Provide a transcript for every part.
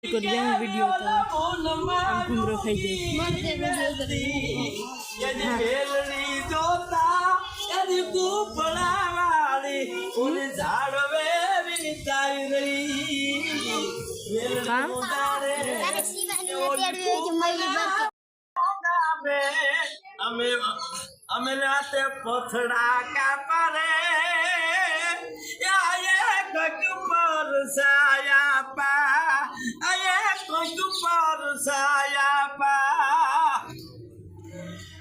Corriamo video cumbro ખાઈ અમે રાતે પથડા કાપરે કક પર સાયા પા કક પર સાયા પા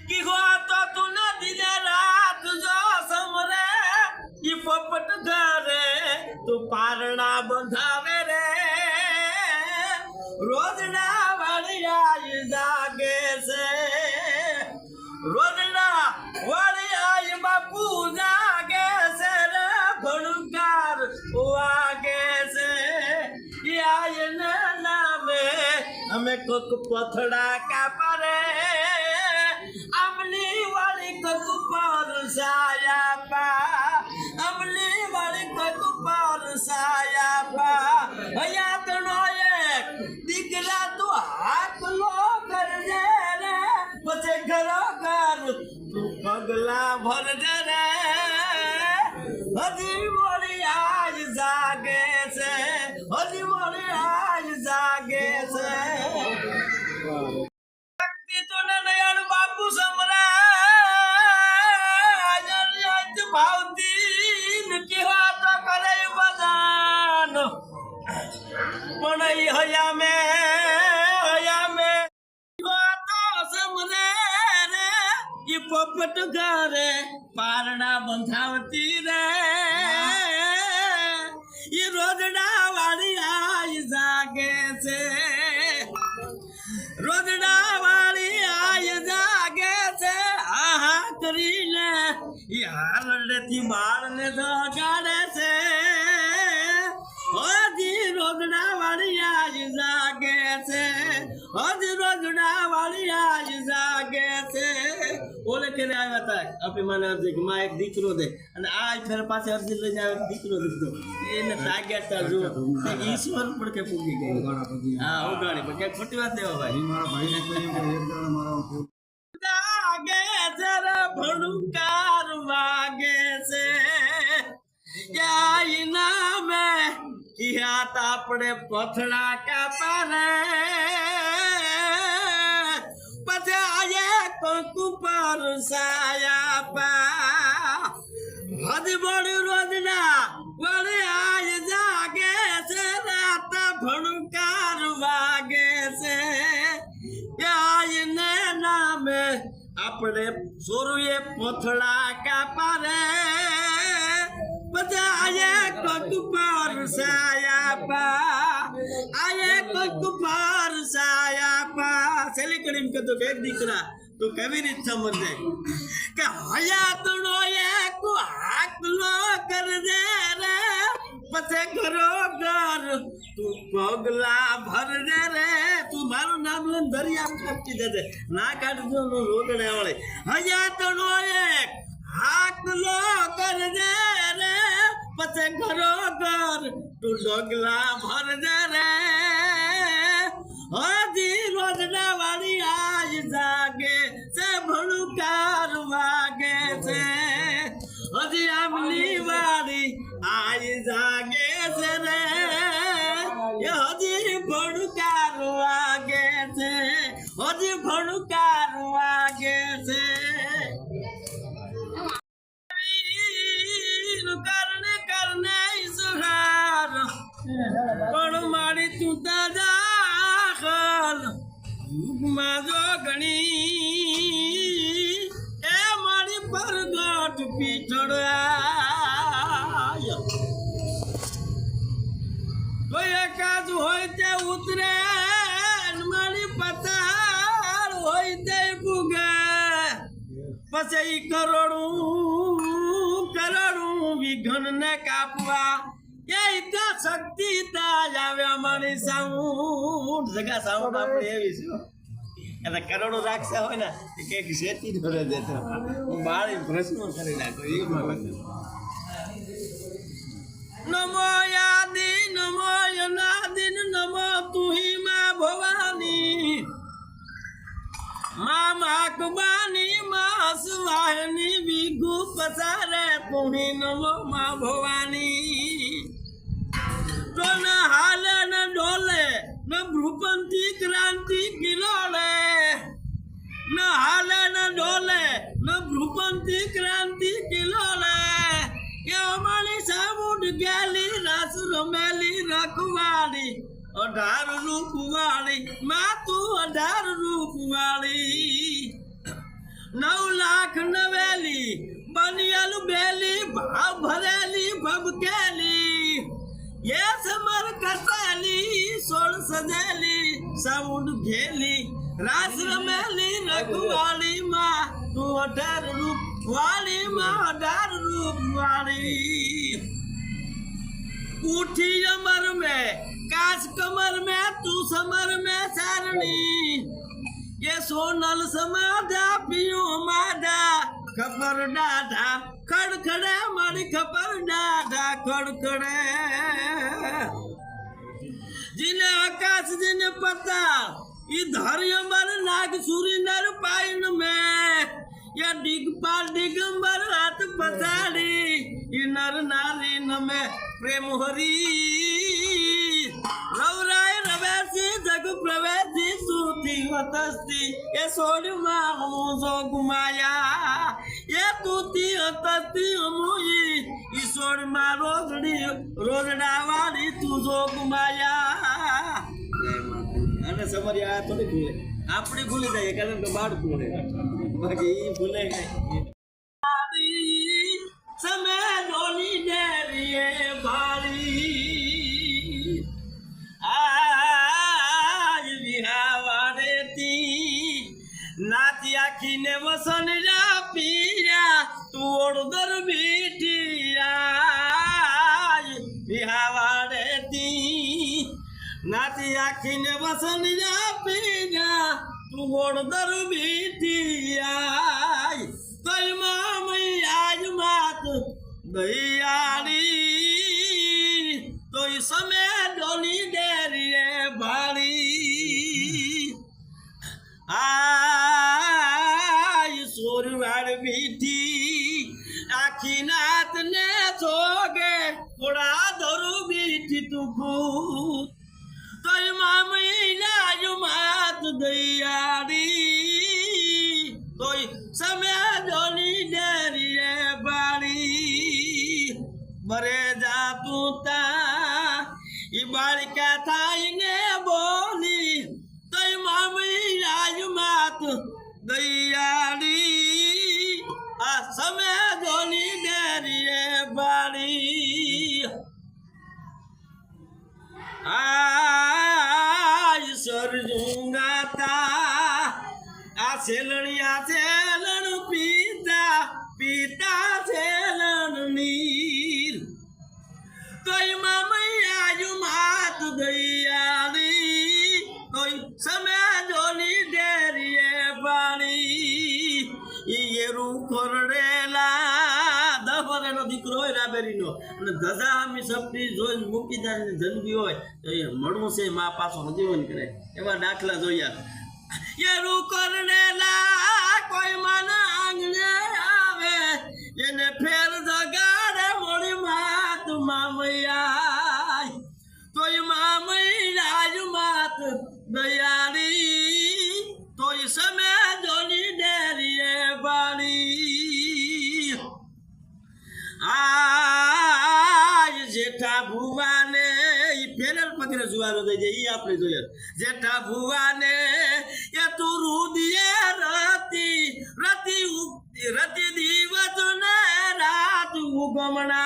કી હો તો તું દિન રાત જો સમરે ઈ પોપટ ઘરે તું પારણા બંધાવે રે રોજના વળિયા જાગે છે રોજના વળિયા બાપુ જાગે છે રે ભણકાર વાગે છે યાયને નામે અમે કોક પથડા કાપરે અમલી વાળી કોક પર સાયા પા અમલી વાળી કોક પર સાયા પા હયા તણો એક દીકરા તું હાથ લો કરજે રે પછી ઘરો ઘર તું પગલા ભરજે રે હજી મોડી આજ જાગે છે હજી મોડી આજ જાગે છે શક્તિ તો નયન બાપુ સમરા ભાવતી કેવા તો કરે બધાન પણ હયા મે તો સમરે રે ઈ પોપટ ઘરે પારણા બંધાવતી રે ઈ રોજડા વાળી આઈ જાગે છે રોજડા વાળી આઈ જાગે છે આહા કરીને ઈ હારડેથી બાળને જગાડે છે હજી રોજડા વાળી આઈ જાગે છે હજી રોજડા વાળી આઈ જાગે છે ઓલે કેને આવ્યા હતા આપણી માને અરજી કે માં એક દીકરો દે અને આ ફેર પાસે અરજી લઈને આવ્યો દીકરો દીધો એને તાગ્યા તા જો ઈશ્વર પણ કે પૂગી ગઈ હા ઉગાડી પણ કે ખોટી વાત દેવા ભાઈ મારા ભાઈને કોઈ એક દાડા મારા જાગે જરા ભણુકાર વાગે છે યાઈ નામે કિયા તાપડે પથડા કાપારે પછી આયે કંકુ પર સાયા પા હદ બળી રોજના વળી આજ જાગે છે રાત ભણકાર વાગે છે આયને નામે આપણે સોરુએ પથડા કાપારે પછી આયે કંકુ પર સાયા પા આયે કંકુ પર સાયા પા સેલી કરીમ કે તો બેગ દીકરા તો કેવી રીત સમજે કે હયાતનો એક હાથ લો કરજે રે પછી ઘરો ઘર તું પગલા ભરજે રે તું મારું નામ લઈને દરિયા કાપી દેજે ના કાઢજો રોકડે વળે હયાતનો એક હાથ લો કરજે રે પછી ઘરો ઘર તું ડગલા ભરજે રે હજી રોજના વાળી આજ જાગે છે ભણુકાર વાગે છે હજી આમલી વાળી આજ જાગે છે રે હજી ભણુકાર વાગે છે હજી ભણુકાર વાગે છે કરને કરને ઈશ્વર પણ મારી તું દાદા માજો ગણી એ મારી પરગટ પીઠળ કોઈ એકાદ હોય તે ઉતરે મારી પતાળ હોય તે ભૂગે પછી કરોડું વિઘન ને કાપવા એ શક્તિ તાજ આવે અમારી સાઉન્ડ જગા સાઉન્ડ આપણે એવી છે અને કરોડો રાખતા હોય ને કે શેતી ધોરે દેતો હું બાળી પ્રશ્નો કરી નાખો એ નમો યાદી નમો યનાદિન નમો તુહી पसारे तुम्ही नमो माँ भवानी तो न हाले न डोले न भ्रूपंथी क्रांति किलोले न हाले न डोले न भ्रूपंथी क्रांति किलोले કે અમારી સામુંડ ગેલી રાસ રમેલી રખવાળી 18 રૂપવાળી માં તું 18 રૂપવાળી 9 લાખ નવેલી બનિયલ બેલી ભાવ ભરેલી ભબકેલી ये समर कसाली सोल सजेली साउंड घेली रास रमेली रखवाली माँ तू 18 रूप वाली माँ 18 रूप वाली उठी अमर में काश कमर में तू समर में सारणी ये सोनल समाधा पियो माधा खबर डाढ़ा खड़खड़े मारी खबर डाढ़ा खड़खड़े जिन्हें आकाश जिन्हें पता ये धैर्य मर नाग सूरी नर पाइन में ये दिगपाल दिगंबर हाथ पसाड़ी ये नर नारी न में प्रेम हरी रवराय रवेसी जग प्रवेशी सूती वतस्ती ये सोड़ी माँ मुझो घुमाया ये तूती हतस्ती मुई ईश्वर माँ रोजड़ा वाली तुझो घुमाया અને સમરી આ થોડી ભૂલે આપણે ભૂલી જઈએ કારણ કે બાળકું ને બાકી ઈ ભૂલે ગઈ समय डोली डेरिए भारी आज बिहावारे ती नाती आखी ने वसन जा पीरा तू ओड़दर बीठी आज बिहावारे ती नाती आखी ने वसन जा पीरा तू ओड़दर बीठी आज कोई मामी आज मात दयाली तो इस समय डोली डेरी भारी आई सोरवाड़ बीठी आखी नात ने सोगे थोड़ा धरू बीठी तू कोई मामी आज मात दयाली कोई समय डोली डेरी बाड़ी बरे जा तू ता ये बालिका था इन्हें बोली तो मामी आज मात दयाली आ समय डोली डेरी बाड़ी आज सरजूंगा था सेलणिया सेलन पीता पीता सेलन नीर कोई मैया जु मात दयाली कोई समय जोली डेरिए पानी ये रू कोरडेला દફરેનો દીકરો હોય રાબેરીનો અને ધજા અમે સપટી જોઈને મૂકી જાય જન્મી હોય તો એ મળવું છે મા પાછો જીવન કરે એવા દાખલા જોયા ये रू करने ला कोई मन आंगने आवे ये ने फेर जगाड़े मोड़ी मात मामैया कोई मामैया आज मात दयाली तो इस समय जोली डेरी बाड़ी आज जेठा भुआ ने फेरल पकड़े जुआनो दे जे ई आपने जोया जेठा भुआ ने ये तू रुदिए रति रति रति दिवस ने रात उगमना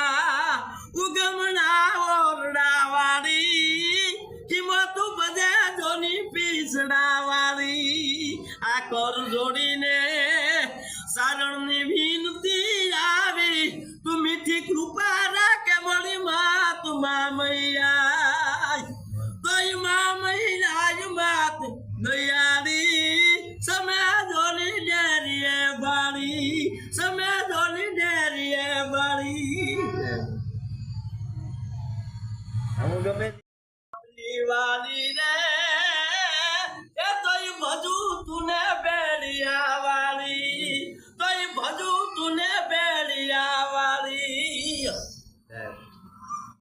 उगमना ओरडावाड़ी किमत बजे जोनी पीसड़ा